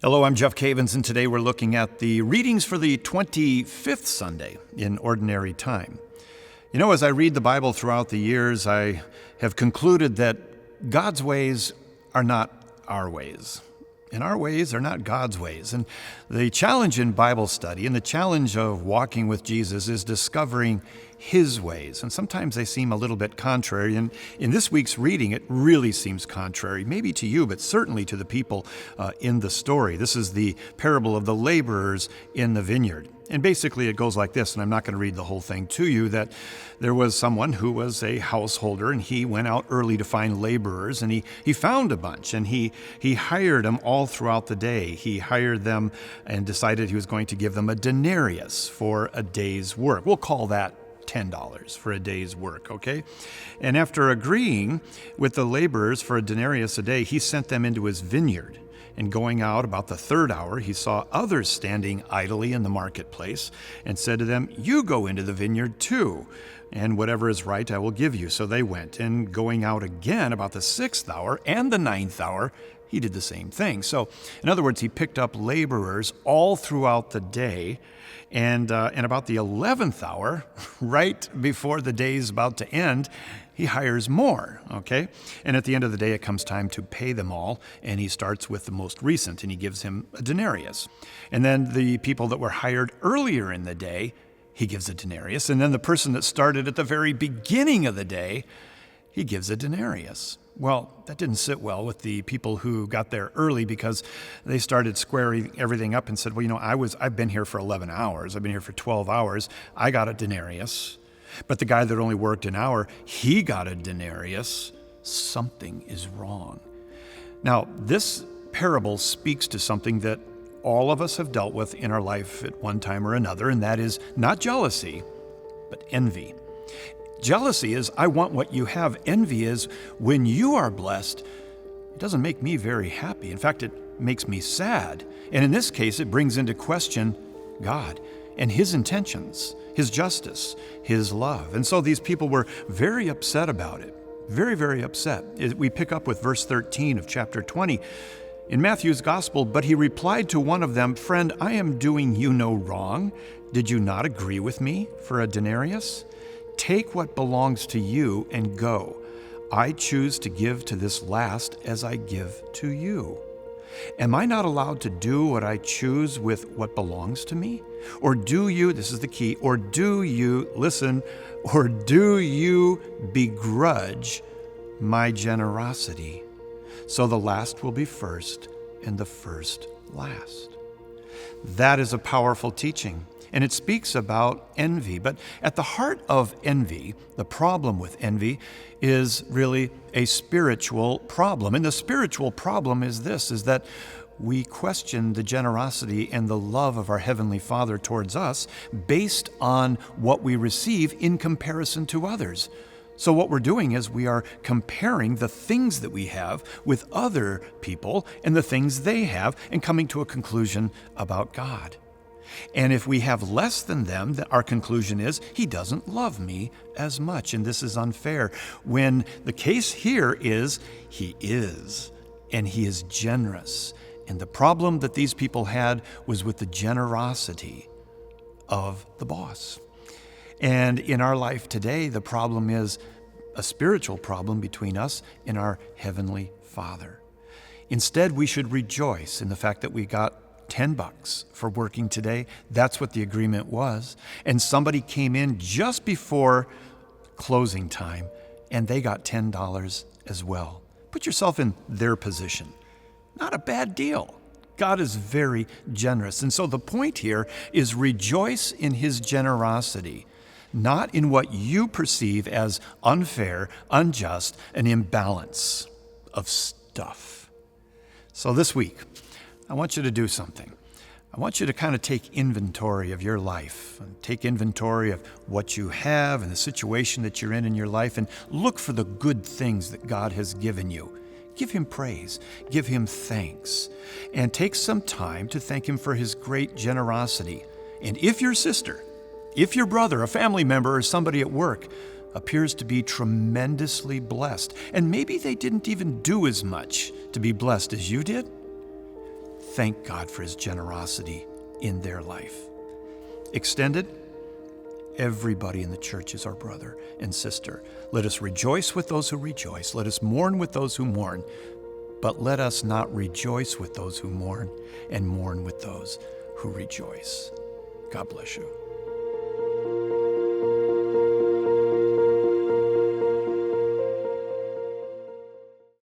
Hello, I'm Jeff Cavins, and today we're looking at the readings for the 25th Sunday in Ordinary Time. You know, as I read the Bible throughout the years, I have concluded that God's ways are not our ways, and our ways are not God's ways. And the challenge in Bible study and the challenge of walking with Jesus is discovering His ways. And sometimes they seem a little bit contrary. And in this week's reading, it really seems contrary, maybe to you, but certainly to the people in the story. This is the parable of the laborers in the vineyard. And basically it goes like this, and I'm not going to read the whole thing to you, that there was someone who was a householder, and he went out early to find laborers, and he found a bunch, and he hired them all throughout the day. He hired them and decided he was going to give them a denarius for a day's work. We'll call that $10 for a day's work, okay? And after agreeing with the laborers for a denarius a day, he sent them into his vineyard. And going out about the third hour, he saw others standing idly in the marketplace and said to them, "You go into the vineyard too, and whatever is right I will give you." So they went, and going out again about the sixth hour and the ninth hour, he did the same thing. So, in other words, he picked up laborers all throughout the day, and about the 11th hour, right before the day is about to end, he hires more, okay? And at the end of the day, it comes time to pay them all, and he starts with the most recent, and he gives him a denarius. And then the people that were hired earlier in the day, he gives a denarius. And then the person that started at the very beginning of the day, he gives a denarius. Well, that didn't sit well with the people who got there early, because they started squaring everything up and said, well, you know, I've been here for 11 hours. I've been here for 12 hours. I got a denarius. But the guy that only worked an hour, he got a denarius. Something is wrong. Now, this parable speaks to something that all of us have dealt with in our life at one time or another, and that is not jealousy, but envy. Jealousy is, I want what you have. Envy is, when you are blessed, it doesn't make me very happy. In fact, it makes me sad. And in this case, it brings into question God and His intentions, His justice, His love. And so these people were very upset about it. Very, very upset. We pick up with verse 13 of chapter 20 in Matthew's Gospel. "But he replied to one of them, 'Friend, I am doing you no wrong. Did you not agree with me for a denarius? Take what belongs to you and go. I choose to give to this last as I give to you. Am I not allowed to do what I choose with what belongs to me? Or do you," this is the key, "or do you," listen, "or do you begrudge my generosity? So the last will be first and the first last." That is a powerful teaching. And it speaks about envy. But at the heart of envy, the problem with envy, is really a spiritual problem. And the spiritual problem is this, is that we question the generosity and the love of our Heavenly Father towards us based on what we receive in comparison to others. So what we're doing is we are comparing the things that we have with other people and the things they have, and coming to a conclusion about God. And if we have less than them, our conclusion is, He doesn't love me as much, and this is unfair. When the case here is, He is, and He is generous. And the problem that these people had was with the generosity of the boss. And in our life today, the problem is a spiritual problem between us and our Heavenly Father. Instead, we should rejoice in the fact that we got $10 for working today. That's what the agreement was. And somebody came in just before closing time, and they got $10 as well. Put yourself in their position. Not a bad deal. God is very generous. And so the point here is rejoice in His generosity, not in what you perceive as unfair, unjust, an imbalance of stuff. So this week, I want you to do something. I want you to kind of take inventory of your life, and take inventory of what you have and the situation that you're in your life, and look for the good things that God has given you. Give Him praise, give Him thanks, and take some time to thank Him for His great generosity. And if your sister, if your brother, a family member, or somebody at work appears to be tremendously blessed, and maybe they didn't even do as much to be blessed as you did, thank God for his generosity in their life. Extended, everybody in the church is our brother and sister. Let us rejoice with those who rejoice. Let us mourn with those who mourn. But let us not rejoice with those who mourn and mourn with those who rejoice. God bless you.